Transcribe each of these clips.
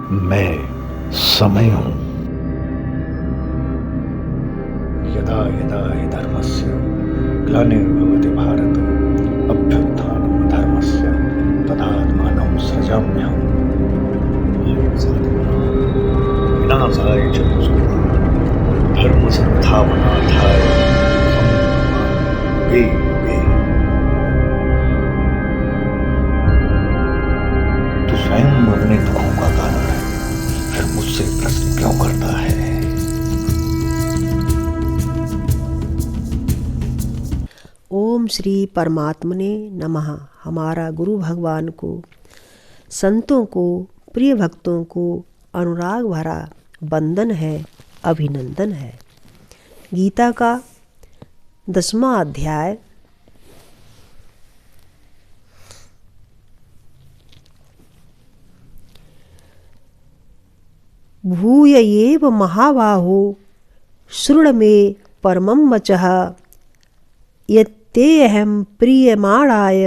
मैं समय हूँ। यदा यदा हि धर्मस्य ग्लानिर्भवति भारत अभ्युत्थानं धर्मस्य तदात्मानं सृजाम्यहम्। विनाशाय च धर्म संस्थापनार्थाय युगे युगे। तू स्वयं अपने दुखों का कारण है, फिर मुझसे प्रश्न क्यों करता है? ओम श्री परमात्मने नमः। हमारा गुरु भगवान को, संतों को, प्रिय भक्तों को अनुराग भरा वंदन है, अभिनंदन है। गीता का 10वां अध्याय भूय एव महाबाहो शृण मे परमं वचः यत्तेऽहं प्रीयमाणाय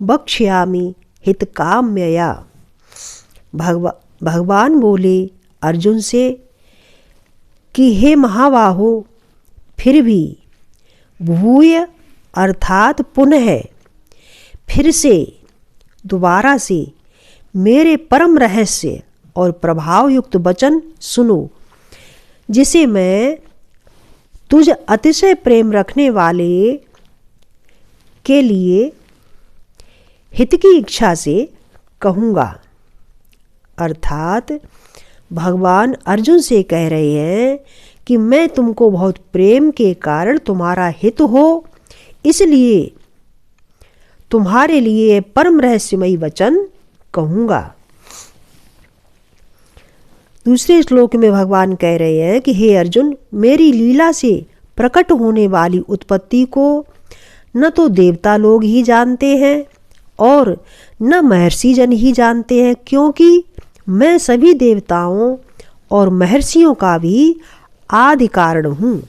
वक्ष्यामि हितकाम्यया। भगवान बोले अर्जुन से कि हे महाबाहो, फिर भी भूय अर्थात पुनः फिर से दोबारा से मेरे परम रहस्य और प्रभाव युक्त वचन सुनो, जिसे मैं तुझ अतिशय प्रेम रखने वाले के लिए हित की इच्छा से कहूँगा। अर्थात भगवान अर्जुन से कह रहे हैं कि मैं तुमको बहुत प्रेम के कारण तुम्हारा हित हो, इसलिए तुम्हारे लिए परम रहस्यमयी वचन कहूँगा। दूसरे श्लोक में भगवान कह रहे हैं कि हे अर्जुन, मेरी लीला से प्रकट होने वाली उत्पत्ति को न तो देवता लोग ही जानते हैं और न महर्षि जन ही जानते हैं, क्योंकि मैं सभी देवताओं और महर्षियों का भी आदि कारण हूँ।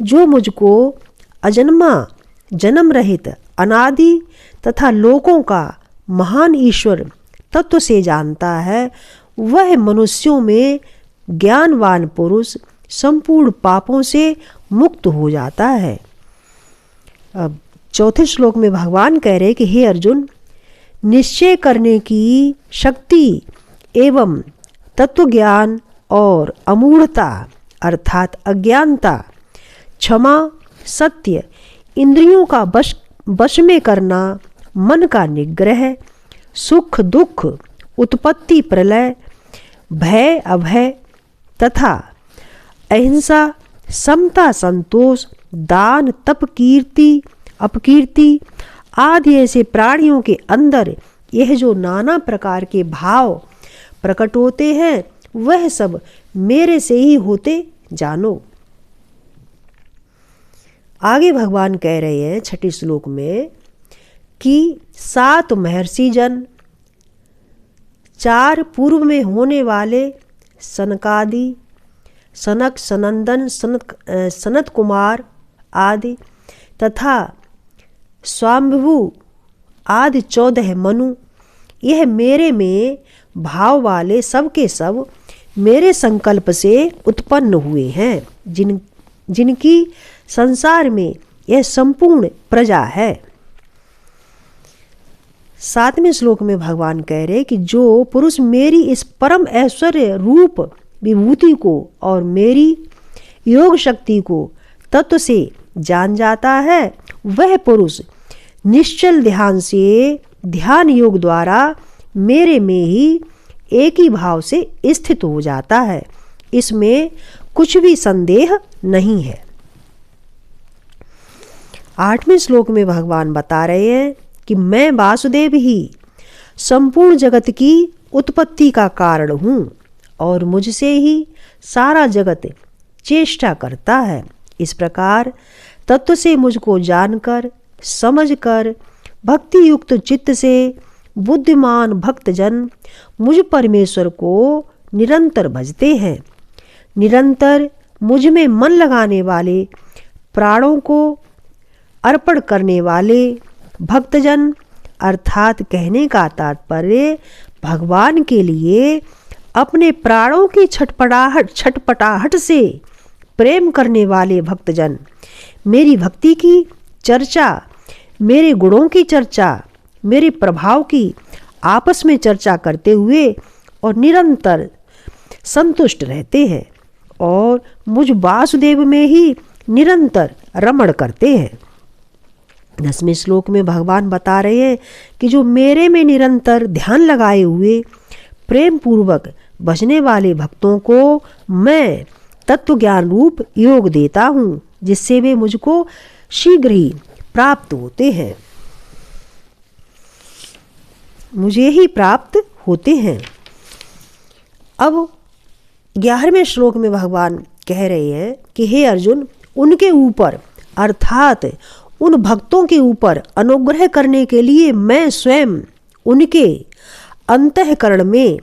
जो मुझको अजन्मा, जन्म रहित, अनादि तथा लोकों का महान ईश्वर तत्व से जानता है, वह मनुष्यों में ज्ञानवान पुरुष संपूर्ण पापों से मुक्त हो जाता है। अब चौथे श्लोक में भगवान कह रहे कि हे अर्जुन, निश्चय करने की शक्ति एवं तत्वज्ञान और अमूढ़ता अर्थात अज्ञानता, क्षमा, सत्य, इंद्रियों का वश में करना, मन का निग्रह, सुख दुख, उत्पत्ति प्रलय, भय अभय तथा अहिंसा, समता संतोष, दान तप कीर्ति अपकीर्ति आदि ऐसे प्राणियों के अंदर यह जो नाना प्रकार के भाव प्रकट होते हैं, वह सब मेरे से ही होते जानो। आगे भगवान कह रहे हैं 6ठे श्लोक में कि 7 महर्षि जन, 4 पूर्व में होने वाले सनकादि, सनक, सनंदन, सनत कुमार आदि तथा स्वाम्भु आदि 14 मनु, यह मेरे में भाव वाले सब के सब मेरे संकल्प से उत्पन्न हुए हैं, जिनकी संसार में यह संपूर्ण प्रजा है। 7वें श्लोक में भगवान कह रहे कि जो पुरुष मेरी इस परम ऐश्वर्य रूप विभूति को और मेरी योग शक्ति को तत्व से जान जाता है, वह पुरुष निश्चल ध्यान से ध्यान योग द्वारा मेरे में ही एक ही भाव से स्थित हो जाता है। इसमें कुछ भी संदेह नहीं है। 8वें श्लोक में भगवान बता रहे हैं कि मैं वासुदेव ही संपूर्ण जगत की उत्पत्ति का कारण हूँ और मुझसे ही सारा जगत चेष्टा करता है। इस प्रकार तत्व से मुझको जानकर, समझकर, भक्ति युक्त चित्त से बुद्धिमान भक्तजन मुझ परमेश्वर को निरंतर भजते हैं। निरंतर मुझ में मन लगाने वाले, प्राणों को अर्पण करने वाले भक्तजन, अर्थात कहने का तात्पर्य भगवान के लिए अपने प्राणों की छटपटाहट से प्रेम करने वाले भक्तजन मेरी भक्ति की चर्चा, मेरे गुणों की चर्चा, मेरे प्रभाव की आपस में चर्चा करते हुए और निरंतर संतुष्ट रहते हैं और मुझ वासुदेव में ही निरंतर रमण करते हैं। 10वें श्लोक में भगवान बता रहे हैं कि जो मेरे में निरंतर ध्यान लगाए हुए प्रेम पूर्वक भजने वाले भक्तों को मैं तत्व ज्ञान रूप योग देता हूँ, जिससे वे मुझको शीघ्र ही प्राप्त होते हैं, मुझे ही प्राप्त होते हैं। अब 11वें श्लोक में भगवान कह रहे हैं कि हे अर्जुन, उनके ऊपर अर्थात उन भक्तों के ऊपर अनुग्रह करने के लिए मैं स्वयं उनके अंतःकरण में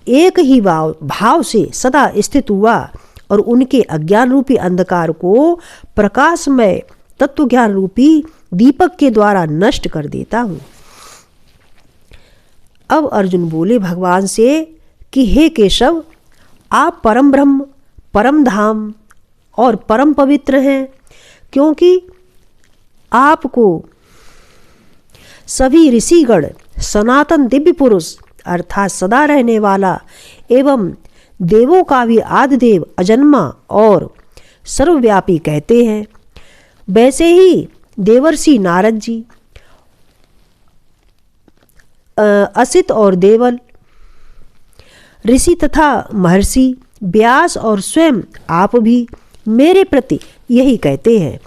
एक ही भाव से सदा स्थित हुआ और उनके अज्ञान रूपी अंधकार को प्रकाशमय तत्व ज्ञान रूपी दीपक के द्वारा नष्ट कर देता हूँ। अब अर्जुन बोले भगवान से कि हे केशव, आप परम ब्रह्म, परम धाम और परम पवित्र हैं, क्योंकि आपको सभी ऋषिगण सनातन दिव्य पुरुष अर्थात सदा रहने वाला एवं देवों का भी आदिदेव अजन्मा और सर्वव्यापी कहते हैं। वैसे ही देवर्षि नारद जी, असित और देवल ऋषि तथा महर्षि व्यास और स्वयं आप भी मेरे प्रति यही कहते हैं।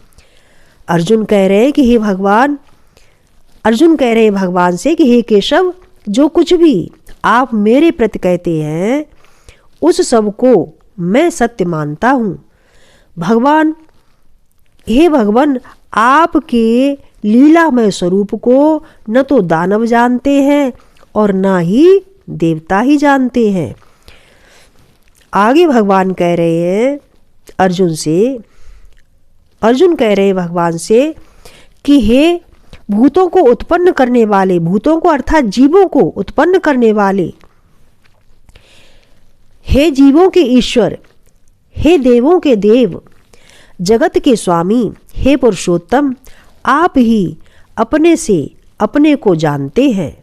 अर्जुन कह रहे हैं कि हे भगवान, अर्जुन कह रहे हैं भगवान से कि हे केशव, जो कुछ भी आप मेरे प्रति कहते हैं उस सब को मैं सत्य मानता हूँ। भगवान, हे भगवान, आपके लीलामय स्वरूप को न तो दानव जानते हैं और न ही देवता ही जानते हैं। आगे भगवान कह रहे हैं अर्जुन कह रहे हैं भगवान से कि हे भूतों को उत्पन्न करने वाले, भूतों को अर्थात जीवों को उत्पन्न करने वाले, हे जीवों के ईश्वर, हे देवों के देव, जगत के स्वामी, हे पुरुषोत्तम, आप ही अपने से अपने को जानते हैं।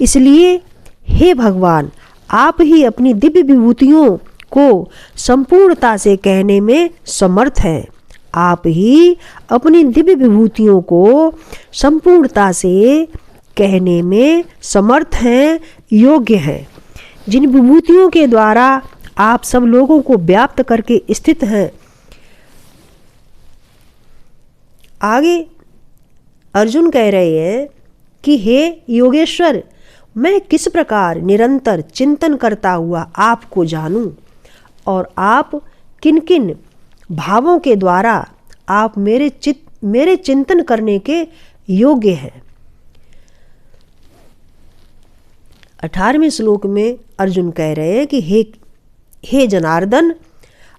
इसलिए हे भगवान, आप ही अपनी दिव्य विभूतियों को संपूर्णता से कहने में समर्थ हैं। आप ही अपनी दिव्य विभूतियों को संपूर्णता से कहने में समर्थ हैं, योग्य हैं, जिन विभूतियों के द्वारा आप सब लोगों को व्याप्त करके स्थित हैं। आगे अर्जुन कह रहे हैं कि हे योगेश्वर, मैं किस प्रकार निरंतर चिंतन करता हुआ आपको जानूं और आप किन किन भावों के द्वारा आप मेरे चिंतन करने के योग्य हैं। 18वें श्लोक में अर्जुन कह रहे हैं कि हे जनार्दन,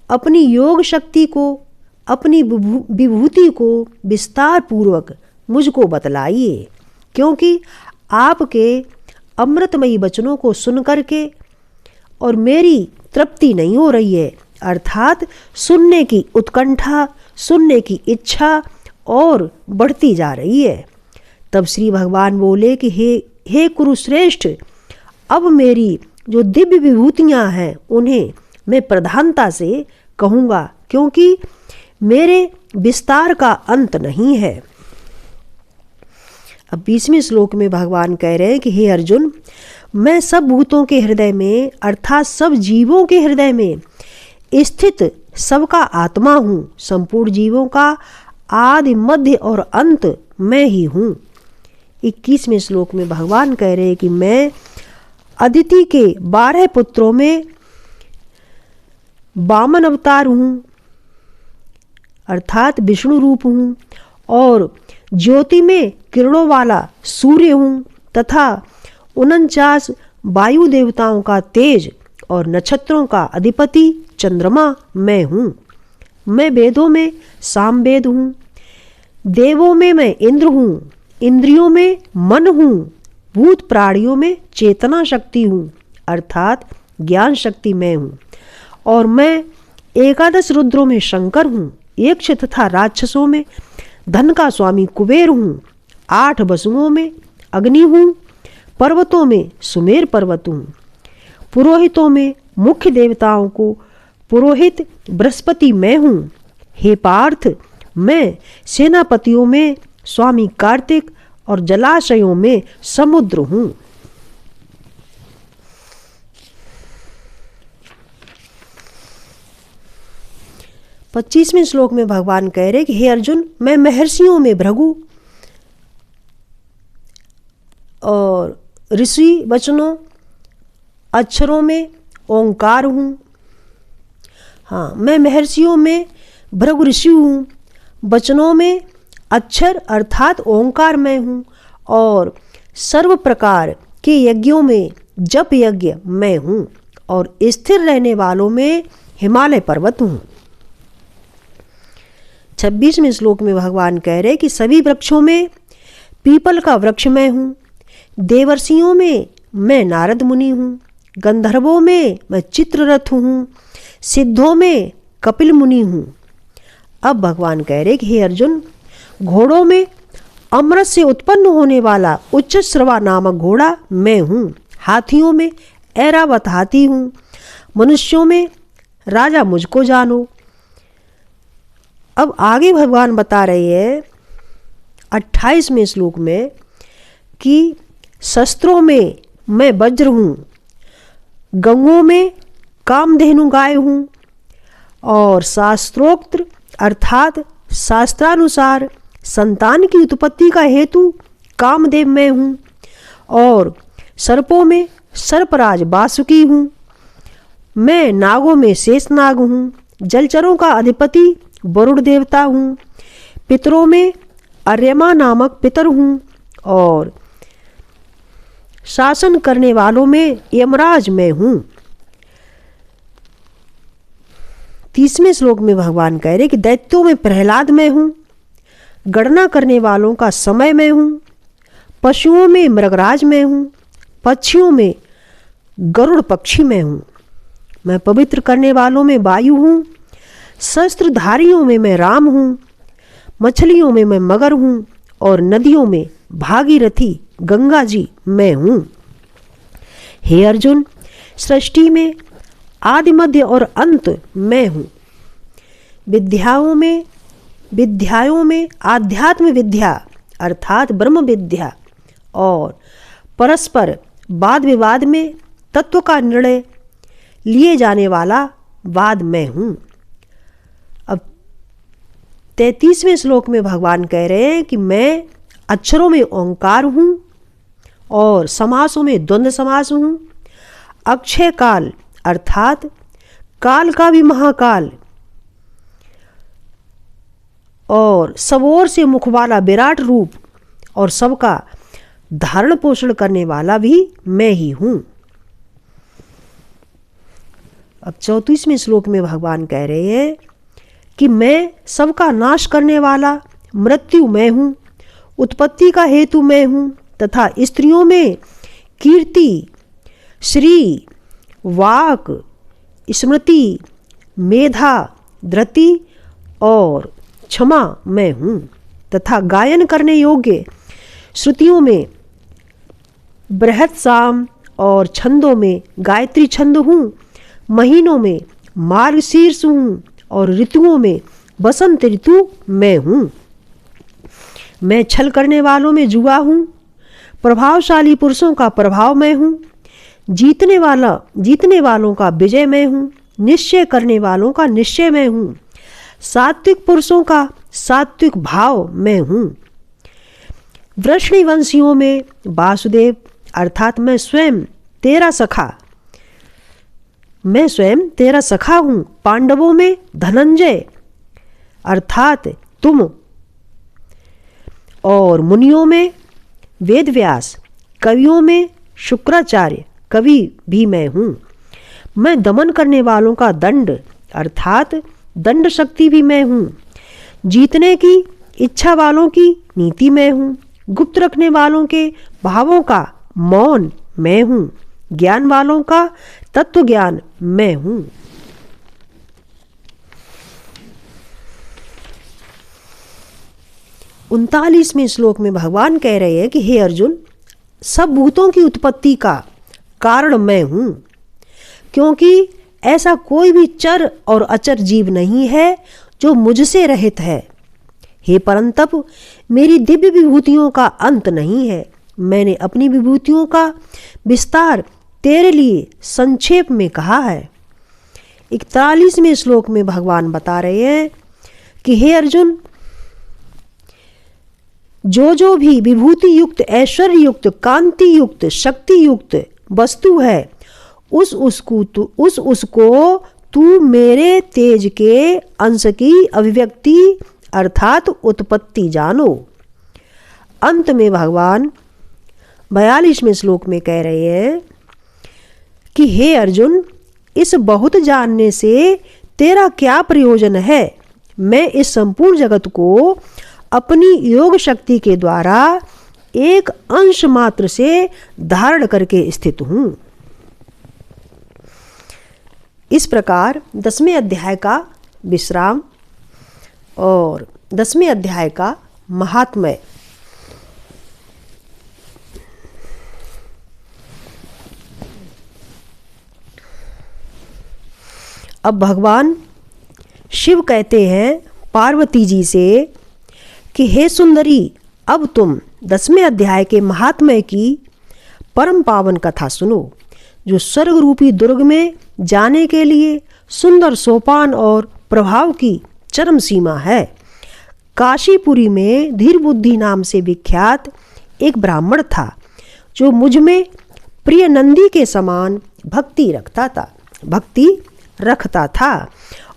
अपनी योग शक्ति को, अपनी विभूति को विस्तार पूर्वक मुझको बतलाइए, क्योंकि आपके अमृतमयी वचनों को सुन करके और मेरी तृप्ति नहीं हो रही है, अर्थात सुनने की उत्कंठा, सुनने की इच्छा और बढ़ती जा रही है। तब श्री भगवान बोले कि हे कुरुश्रेष्ठ, अब मेरी जो दिव्य विभूतियाँ हैं उन्हें मैं प्रधानता से कहूँगा, क्योंकि मेरे विस्तार का अंत नहीं है। अब 20वें श्लोक में भगवान कह रहे हैं कि हे अर्जुन, मैं सब भूतों के हृदय में अर्थात सब जीवों के हृदय में स्थित सबका आत्मा हूँ। संपूर्ण जीवों का आदि मध्य और अंत मैं ही हूँ। 21वें श्लोक में भगवान कह रहे हैं कि मैं अदिति के 12 पुत्रों में वामन अवतार हूँ, अर्थात विष्णु रूप हूँ, और ज्योति में किरणों वाला सूर्य हूँ तथा 49 वायु देवताओं का तेज और नक्षत्रों का अधिपति चंद्रमा मैं हूँ। मैं वेदों में सामवेद हूँ, देवों में मैं इंद्र हूँ, इंद्रियों में मन हूँ, भूत प्राणियों में चेतना शक्ति हूँ, अर्थात ज्ञान शक्ति मैं हूँ। और मैं 11 रुद्रों में शंकर हूँ, यक्ष तथा राक्षसों में धन का स्वामी कुबेर हूँ, 8 वसुओं में अग्नि हूँ, पर्वतों में सुमेर पर्वत हूँ, पुरोहितों में मुख्य देवताओं को पुरोहित बृहस्पति मैं हूँ। हे पार्थ, मैं सेनापतियों में स्वामी कार्तिक और जलाशयों में समुद्र हूँ। 25वें श्लोक में भगवान कह रहे कि हे अर्जुन, मैं महर्षियों में भृगु और ऋषि वचनों अक्षरों में ओंकार हूँ। हाँ, मैं महर्षियों में भृगु ऋषि हूँ, वचनों में अक्षर अर्थात ओंकार मैं हूँ, और सर्व प्रकार के यज्ञों में जप यज्ञ मैं हूँ, और स्थिर रहने वालों में हिमालय पर्वत हूँ। 26वें श्लोक में भगवान कह रहे कि सभी वृक्षों में पीपल का वृक्ष मैं हूँ, देवर्षियों में मैं नारद मुनि हूँ, गंधर्वों में मैं चित्ररथ हूँ, सिद्धों में कपिल मुनि हूँ। अब भगवान कह रहे कि हे अर्जुन, घोड़ों में अमृत से उत्पन्न होने वाला उच्च श्रवा नामक घोड़ा मैं हूँ, हाथियों में ऐरावत हाथी हूँ, मनुष्यों में राजा मुझको जानो। अब आगे भगवान बता रहे हैं 28वें श्लोक में कि शस्त्रों में मैं वज्र हूँ, गंगों में कामधेनु गाय हूँ, और शास्त्रोक्त अर्थात शास्त्रानुसार संतान की उत्पत्ति का हेतु कामदेव मैं हूँ, और सर्पों में सर्पराज वासुकी हूँ, मैं नागों में शेषनाग हूँ, जलचरों का अधिपति वरुण देवता हूँ, पितरों में अर्यमा नामक पितर हूँ, और शासन करने वालों में यमराज मैं हूँ। 30वें श्लोक में भगवान कह रहे कि दैत्यों में प्रहलाद मैं हूँ, गणना करने वालों का समय मैं हूँ, पशुओं में मृगराज मैं हूँ, पक्षियों में गरुड़ पक्षी मैं हूँ, मैं पवित्र करने वालों में वायु हूँ, शस्त्रधारियों में मैं राम हूँ, मछलियों में मैं मगर हूँ, और नदियों में भागीरथी गंगा जी मैं हूँ। हे अर्जुन, सृष्टि में आदि मध्य और अंत मैं हूँ। विद्याओं में आध्यात्म विद्या अर्थात ब्रह्म विद्या और परस्पर वाद विवाद में तत्व का निर्णय लिए जाने वाला वाद मैं हूँ। अब 33वें श्लोक में भगवान कह रहे हैं कि मैं अक्षरों में ओंकार हूँ और समासों में द्वंद्व समास हूँ, अक्षय काल अर्थात काल का भी महाकाल और सब ओर से मुख वाला विराट रूप और सबका धारण पोषण करने वाला भी मैं ही हूँ। अब 34वें श्लोक में भगवान कह रहे हैं कि मैं सबका नाश करने वाला मृत्यु मैं हूँ, उत्पत्ति का हेतु मैं हूँ तथा स्त्रियों में कीर्ति, श्री, वाक, स्मृति, मेधा, धृति और क्षमा मैं हूँ तथा गायन करने योग्य श्रुतियों में बृहत साम और छंदों में गायत्री छंद हूँ, महीनों में मार्गशीर्ष हूँ और ऋतुओं में बसंत ऋतु मैं हूँ। मैं छल करने वालों में जुआ हूँ, प्रभावशाली पुरुषों का प्रभाव मैं हूँ, जीतने वालों का विजय मैं हूँ, निश्चय करने वालों का निश्चय मैं हूँ, सात्विक पुरुषों का सात्विक भाव मैं हूँ। वृष्णिवंशियों में वासुदेव अर्थात मैं स्वयं तेरा सखा हूँ, पांडवों में धनंजय अर्थात तुम, और मुनियों में वेदव्यास, कवियों में शुक्राचार्य कवि भी मैं हूँ। मैं दमन करने वालों का दंड अर्थात दंड शक्ति भी मैं हूँ, जीतने की इच्छा वालों की नीति मैं हूँ, गुप्त रखने वालों के भावों का मौन मैं हूँ, ज्ञान वालों का तत्व ज्ञान मैं हूं। 39वें श्लोक में भगवान कह रहे हैं कि हे अर्जुन, सब भूतों की उत्पत्ति का कारण मैं हूं, क्योंकि ऐसा कोई भी चर और अचर जीव नहीं है जो मुझसे रहित है। हे परंतप, मेरी दिव्य विभूतियों का अंत नहीं है। मैंने अपनी विभूतियों का विस्तार तेरे लिए संक्षेप में कहा है। 41वें श्लोक में भगवान बता रहे हैं कि हे अर्जुन, जो भी विभूति युक्त, ऐश्वर्य युक्त, कांति युक्त, शक्ति युक्त वस्तु है, उसको तू मेरे तेज के अंश की अभिव्यक्ति अर्थात उत्पत्ति जानो। अंत में भगवान 42वें श्लोक में कह रहे हैं कि हे अर्जुन, इस बहुत जानने से तेरा क्या प्रयोजन है। मैं इस संपूर्ण जगत को अपनी योग शक्ति के द्वारा एक अंश मात्र से धारण करके स्थित हूं। इस प्रकार 10वें अध्याय का विश्राम और 10वें अध्याय का महात्म्य। अब भगवान शिव कहते हैं पार्वती जी से कि हे सुंदरी, अब तुम 10वें अध्याय के महात्म्य की परम पावन कथा सुनो, जो स्वर्ग रूपी दुर्ग में जाने के लिए सुंदर सोपान और प्रभाव की चरम सीमा है। काशीपुरी में धीर बुद्धि नाम से विख्यात एक ब्राह्मण था, जो मुझ में प्रिय नंदी के समान भक्ति रखता था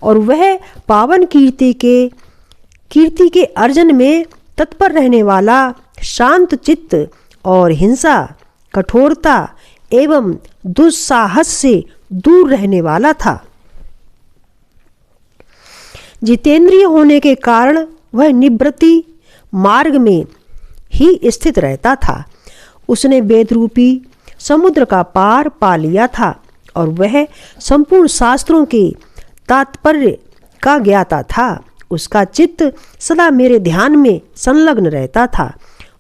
और वह पावन कीर्ति के अर्जन में तत्पर रहने वाला, शांत चित्त और हिंसा, कठोरता एवं दुस्साहस से दूर रहने वाला था। जितेंद्रिय होने के कारण वह निवृत्ति मार्ग में ही स्थित रहता था। उसने वेद रूपी समुद्र का पार पा लिया था और वह संपूर्ण शास्त्रों के तात्पर्य का ज्ञाता था। उसका चित्त सदा मेरे ध्यान में संलग्न रहता था।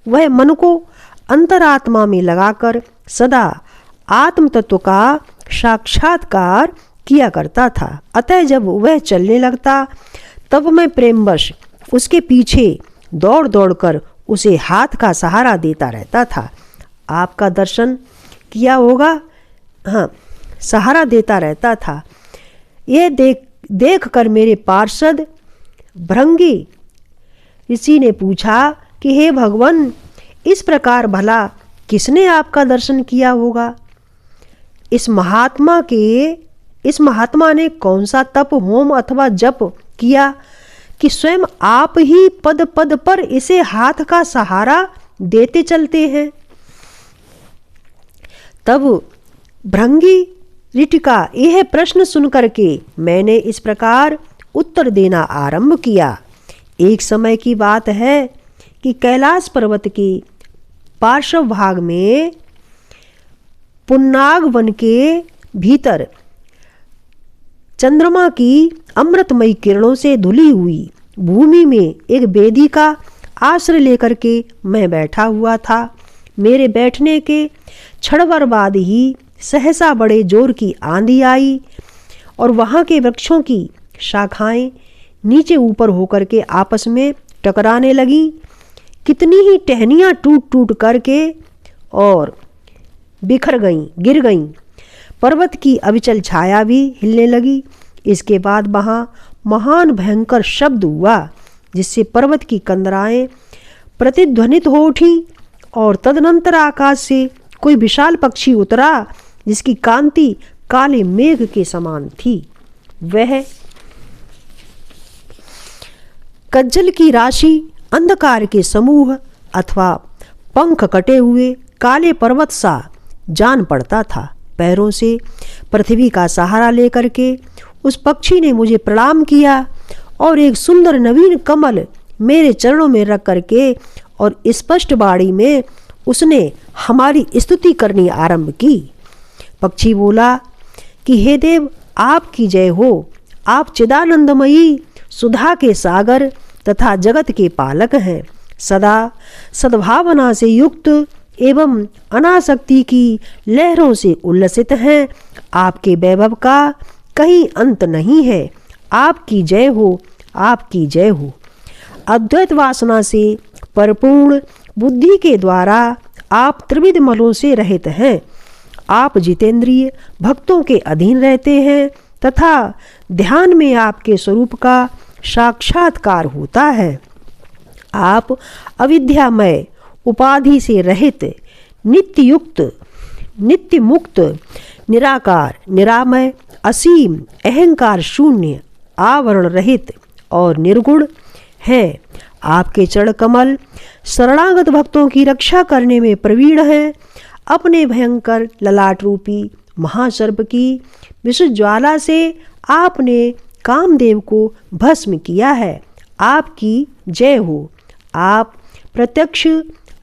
वह मन को अंतरात्मा में लगाकर सदा आत्म तत्व का साक्षात्कार किया करता था। अतः जब वह चलने लगता तब मैं प्रेमवश उसके पीछे दौड़ दौड़कर उसे हाथ का सहारा देता रहता था। आपका दर्शन किया होगा, हाँ, सहारा देता रहता था। यह देख कर मेरे पार्षद भृंगी ऋषि ने पूछा कि हे भगवान, इस प्रकार भला किसने आपका दर्शन किया होगा? इस महात्मा ने कौन सा तप, होम अथवा जप किया कि स्वयं आप ही पद पद पर इसे हाथ का सहारा देते चलते हैं? तब भृंगी ऋषि का यह प्रश्न सुनकर के मैंने इस प्रकार उत्तर देना आरंभ किया। एक समय की बात है कि कैलाश पर्वत के पार्श्व भाग में पुन्नाग वन के भीतर चंद्रमा की अमृतमयी किरणों से धुली हुई भूमि में एक वेदी का आश्रय लेकर के मैं बैठा हुआ था। मेरे बैठने के क्षण भर बाद ही सहसा बड़े जोर की आंधी आई और वहाँ के वृक्षों की शाखाएं नीचे ऊपर होकर के आपस में टकराने लगी। कितनी ही टहनियाँ टूट टूट करके और बिखर गईं, गिर गईं। पर्वत की अविचल छाया भी हिलने लगी। इसके बाद वहाँ महान भयंकर शब्द हुआ, जिससे पर्वत की कंदराएं प्रतिध्वनित हो उठी और तदनंतर आकाश से कोई विशाल पक्षी उतरा, जिसकी कांति काले मेघ के समान थी। वह कज्जल की राशि, अंधकार के समूह अथवा पंख कटे हुए काले पर्वत सा जान पड़ता था। पैरों से पृथ्वी का सहारा लेकर के उस पक्षी ने मुझे प्रणाम किया और एक सुंदर नवीन कमल मेरे चरणों में रख करके और स्पष्ट वाणी में उसने हमारी स्तुति करनी आरंभ की। पक्षी बोला कि हे देव, आपकी जय हो। आप चिदानंदमयी, सुधा के सागर तथा जगत के पालक हैं। सदा सद्भावना से युक्त एवं अनासक्ति की लहरों से उल्लसित हैं। आपके वैभव का कहीं अंत नहीं है। आपकी जय हो, आपकी जय हो। अद्वैत वासना से परिपूर्ण बुद्धि के द्वारा आप त्रिविध मलों से रहित हैं। आप जितेंद्रिय भक्तों के अधीन रहते हैं तथा ध्यान में आपके स्वरूप का साक्षात्कार होता है। आप अविद्यामय, उपाधि से रहित, नित्य युक्त, नित्य मुक्त, निराकार, निरामय, असीम, अहंकार शून्य, आवरण रहित और निर्गुण हैं। आपके चरण कमल शरणागत भक्तों की रक्षा करने में प्रवीण हैं। अपने भयंकर ललाट रूपी महासर्प की विशुद्ध ज्वाला से आपने कामदेव को भस्म किया है। आपकी जय हो। आप प्रत्यक्ष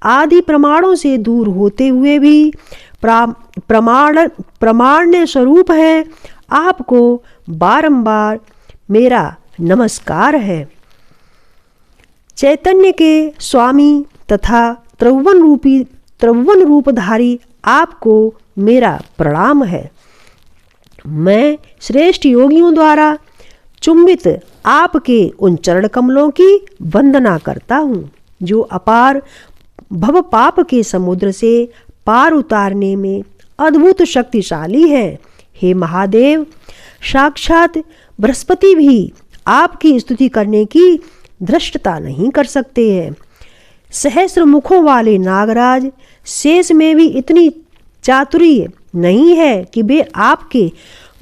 आदि प्रमाणों से दूर होते हुए भी प्रमाण्य स्वरूप हैं। आपको बारंबार मेरा नमस्कार है। चैतन्य के स्वामी तथा त्रिभुवन रूपधारी आपको मेरा प्रणाम है। मैं श्रेष्ठ योगियों द्वारा चुंबित आपके उन चरण कमलों की वंदना करता हूँ जो अपार भव पाप के समुद्र से पार उतारने में अद्भुत शक्तिशाली है। हे महादेव, साक्षात बृहस्पति भी आपकी स्तुति करने की धृष्टता नहीं कर सकते हैं। सहस्र मुखों वाले नागराज शेष में भी इतनी चातुर्य नहीं है कि वे आपके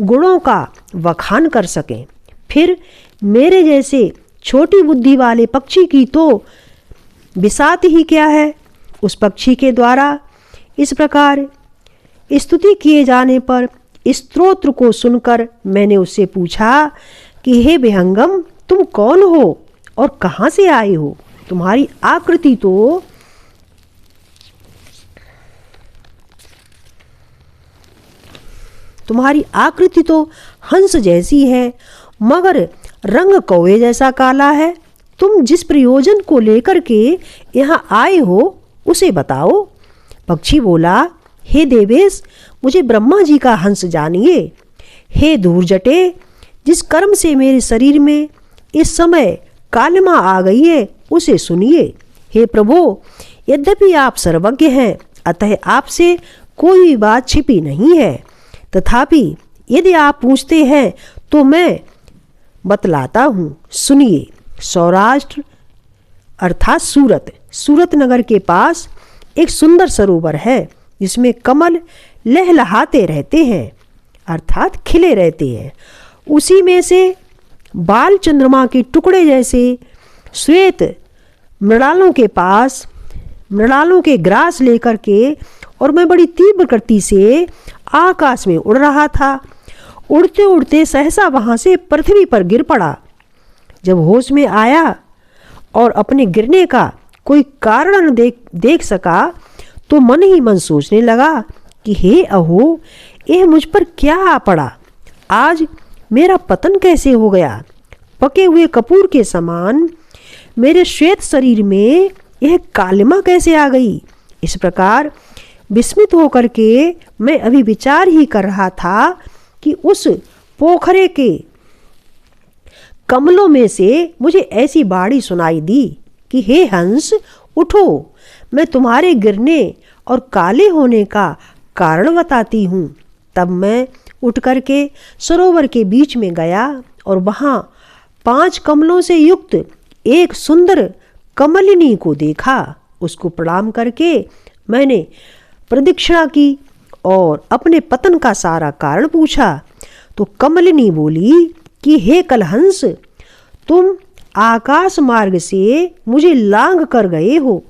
गुणों का वखान कर सकें। फिर मेरे जैसे छोटी बुद्धि वाले पक्षी की तो बिसात ही क्या है। उस पक्षी के द्वारा इस प्रकार स्तुति किए जाने पर स्तोत्र को सुनकर मैंने उससे पूछा कि हे विहंगम, तुम कौन हो और कहाँ से आए हो? तुम्हारी आकृति तो हंस जैसी है, मगर रंग कौवे जैसा काला है। तुम जिस प्रयोजन को लेकर के यहाँ आए हो उसे बताओ। पक्षी बोला, हे देवेश, मुझे ब्रह्मा जी का हंस जानिए। हे धूर्जटे, जिस कर्म से मेरे शरीर में इस समय कालिमा आ गई है उसे सुनिए। हे प्रभु, यद्यपि आप सर्वज्ञ हैं, अतः आपसे कोई भी बात छिपी नहीं है। तथापि यदि आप पूछते हैं तो मैं बतलाता हूँ, सुनिए। सौराष्ट्र अर्थात सूरत नगर के पास एक सुंदर सरोवर है जिसमें कमल लहलहाते रहते हैं, अर्थात खिले रहते हैं। उसी में से बाल चंद्रमा के टुकड़े जैसे श्वेत मृणालों के पास मृणालों के ग्रास लेकर के और मैं बड़ी तीव्र गति से आकाश में उड़ रहा था। उड़ते उड़ते सहसा वहाँ से पृथ्वी पर गिर पड़ा। जब होश में आया और अपने गिरने का कोई कारण देख सका तो मन ही मन सोचने लगा कि हे अहो, यह मुझ पर क्या आ पड़ा। आज मेरा पतन कैसे हो गया। पके हुए कपूर के समान मेरे श्वेत शरीर में यह कालिमा कैसे आ गई। इस प्रकार विस्मित होकर के मैं अभी विचार ही कर रहा था कि उस पोखरे के कमलों में से मुझे ऐसी बाड़ी सुनाई दी कि हे हंस, उठो, मैं तुम्हारे गिरने और काले होने का कारण बताती हूँ। तब मैं उठ करके सरोवर के बीच में गया और वहाँ 5 कमलों से युक्त एक सुंदर कमलिनी को देखा। उसको प्रणाम करके मैंने प्रदक्षिणा की और अपने पतन का सारा कारण पूछा। तो कमलिनी बोली कि हे कलहंस, तुम आकाश मार्ग से मुझे लांघ कर गए हो।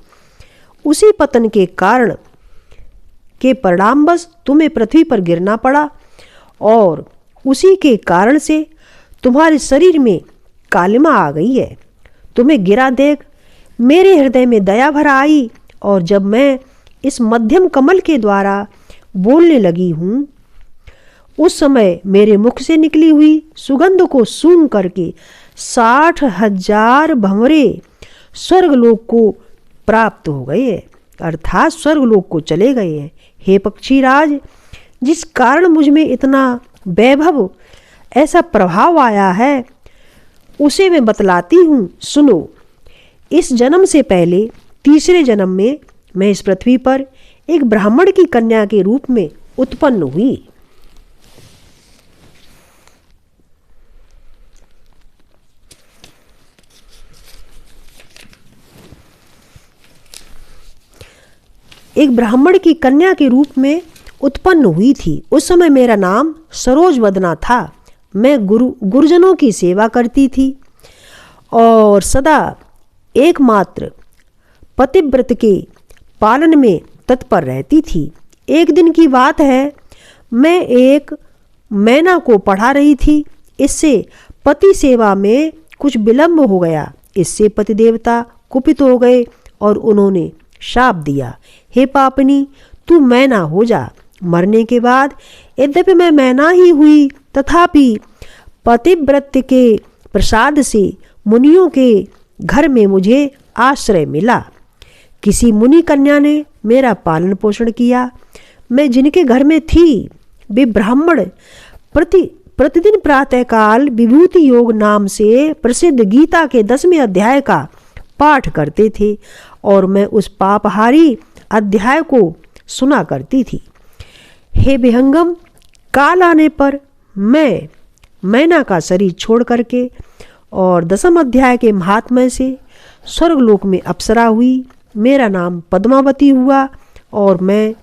उसी पतन के कारण के परिणामवश तुम्हें पृथ्वी पर गिरना पड़ा और उसी के कारण से तुम्हारे शरीर में कालिमा आ गई है। तुम्हें गिरा देख मेरे हृदय में दया भर आई और जब मैं इस मध्यम कमल के द्वारा बोलने लगी हूँ उस समय मेरे मुख से निकली हुई सुगंध को सूंघ करके 60,000 भंवरे स्वर्गलोक को प्राप्त हो गए हैं, अर्थात स्वर्गलोक को चले गए हैं। हे पक्षीराज, जिस कारण मुझ में इतना वैभव, ऐसा प्रभाव आया है, उसे मैं बतलाती हूँ, सुनो। इस जन्म से पहले तीसरे जन्म में मैं इस पृथ्वी पर एक ब्राह्मण की कन्या के रूप में उत्पन्न हुई। एक ब्राह्मण की कन्या के रूप में उत्पन्न हुई थी। उस समय मेरा नाम सरोज वदना था। मैं गुरुजनों की सेवा करती थी और सदा एकमात्र पतिव्रत के पालन में तत्पर रहती थी। एक दिन की बात है, मैं एक मैना को पढ़ा रही थी। इससे पति सेवा में कुछ विलंब हो गया। इससे पति देवता कुपित हो गए और उन्होंने शाप दिया, हे पापनी, तू मैना हो जा। मरने के बाद यद्यपि मैं मैना ही हुई, तथापि पतिव्रत के प्रसाद से मुनियों के घर में मुझे आश्रय मिला। किसी मुनि कन्या ने मेरा पालन पोषण किया। मैं जिनके घर में थी वे ब्राह्मण प्रतिदिन प्रातःकाल विभूति योग नाम से प्रसिद्ध गीता के 10वें अध्याय का पाठ करते थे और मैं उस पापहारी अध्याय को सुना करती थी। हे विहंगम, काल आने पर मैं मैना का शरीर छोड़ करके और 10वें अध्याय के महात्म्य से स्वर्गलोक में अप्सरा हुई। मेरा नाम पद्मावती हुआ और मैं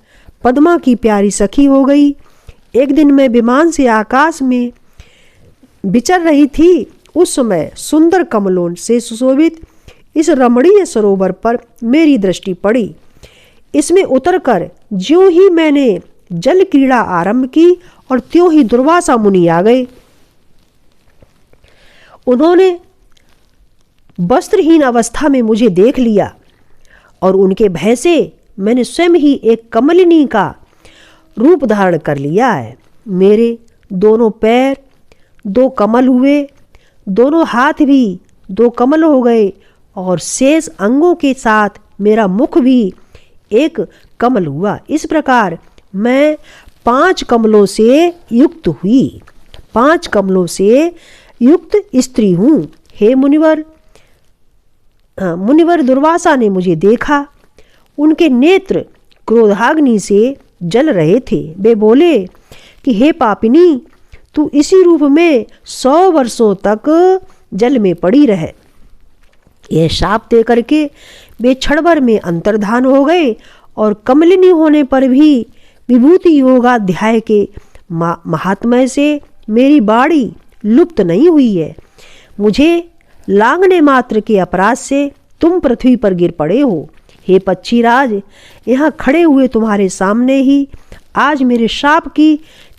पद्मा की प्यारी सखी हो गई। एक दिन मैं विमान से आकाश में विचर रही थी। उस समय सुंदर कमलों से सुशोभित इस रमणीय सरोवर पर मेरी दृष्टि पड़ी। इसमें उतरकर ज्यों ही मैंने जल क्रीड़ा आरंभ की और त्यों ही दुर्वासा मुनि आ गए। उन्होंने वस्त्रहीन अवस्था में मुझे देख लिया और उनके भय से मैंने स्वयं ही एक कमलिनी का रूप धारण कर लिया है। मेरे दोनों पैर 2 कमल हुए, दोनों हाथ भी 2 कमल हो गए और शेष अंगों के साथ मेरा मुख भी एक कमल हुआ। इस प्रकार मैं 5 कमलों से युक्त हुई, 5 कमलों से युक्त स्त्री हूँ। हे मुनिवर, मुनिवर दुर्वासा ने मुझे देखा। उनके नेत्र क्रोधाग्नि से जल रहे थे। वे बोले कि हे पापिनी, तू इसी रूप में 100 वर्षों तक जल में पड़ी रहे। यह शाप दे करके वे क्षण भर में अंतर्धान हो गए और कमलिनी होने पर भी विभूति योगाध्याय के महात्म्य से मेरी बाड़ी लुप्त नहीं हुई है। मुझे लांघने मात्र के अपराध से तुम पृथ्वी पर गिर पड़े हो। हे पक्षीराज, यहाँ खड़े हुए तुम्हारे सामने ही आज मेरे शाप की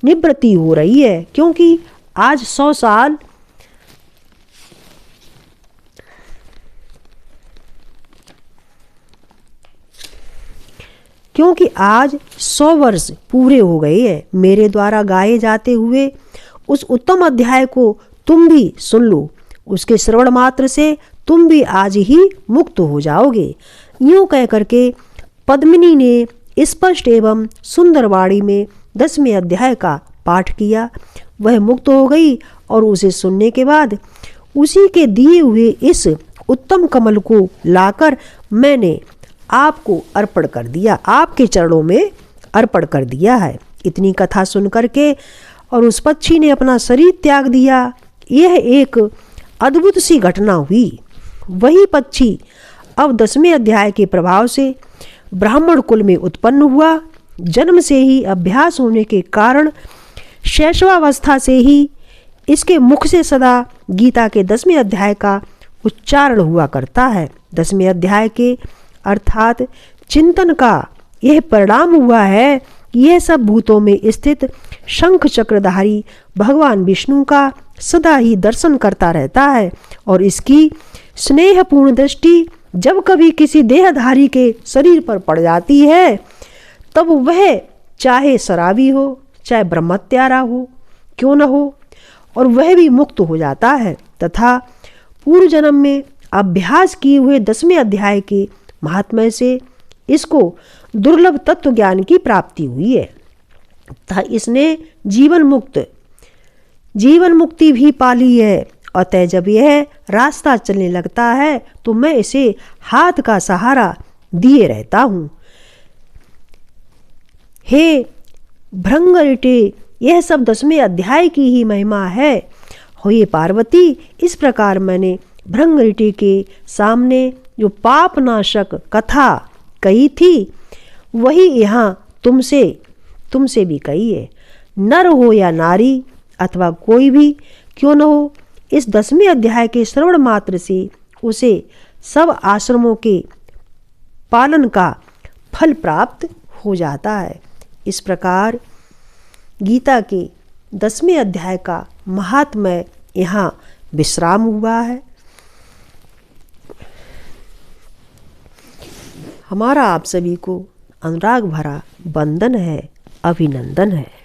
निवृत्ति हो रही है, क्योंकि आज 100 साल क्योंकि आज 100 वर्ष पूरे हो गए हैं। मेरे द्वारा गाए जाते हुए उस उत्तम अध्याय को तुम भी सुन लो। उसके श्रवण मात्र से तुम भी आज ही मुक्त हो जाओगे। यूं कह करके पद्मिनी ने स्पष्ट एवं सुंदर वाणी में 10वें अध्याय का पाठ किया। वह मुक्त हो गई और उसे सुनने के बाद उसी के दिए हुए इस उत्तम कमल को लाकर मैंने आपको अर्पण कर दिया, आपके चरणों में अर्पण कर दिया है। इतनी कथा सुन करके और उस पक्षी ने अपना शरीर त्याग दिया। यह एक अद्भुत सी घटना हुई। वही पक्षी अब 10वें अध्याय के प्रभाव से ब्राह्मण कुल में उत्पन्न हुआ। जन्म से ही अभ्यास होने के कारण शैशवावस्था से ही इसके मुख से सदा गीता के 10वें अध्याय का उच्चारण हुआ करता है। 10वें अध्याय के अर्थात चिंतन का यह परिणाम हुआ है कि यह सब भूतों में स्थित शंख चक्रधारी भगवान विष्णु का सदा ही दर्शन करता रहता है और इसकी स्नेहपूर्ण दृष्टि जब कभी किसी देहधारी के शरीर पर पड़ जाती है, तब वह चाहे शराबी हो, चाहे ब्रह्मत्यारा हो क्यों न हो, और वह भी मुक्त हो जाता है तथा पूर्व जन्म में अभ्यास किए हुए 10वें अध्याय के महात्म्य से इसको दुर्लभ तत्व ज्ञान की प्राप्ति हुई है तथा इसने जीवन मुक्ति भी पाली है। अतः जब यह रास्ता चलने लगता है तो मैं इसे हाथ का सहारा दिए रहता हूँ। हे भृंगरिटे, यह सब 10वें अध्याय की ही महिमा है। हो ये पार्वती, इस प्रकार मैंने भृंगरिटे के सामने जो पापनाशक कथा कही थी वही यहाँ तुमसे भी कही है। नर हो या नारी अथवा कोई भी क्यों न हो, इस 10वें अध्याय के श्रवण मात्र से उसे सब आश्रमों के पालन का फल प्राप्त हो जाता है। इस प्रकार गीता के 10वें अध्याय का महात्म्य यहाँ विश्राम हुआ है। हमारा आप सभी को अनुराग भरा वंदन है, अभिनंदन है।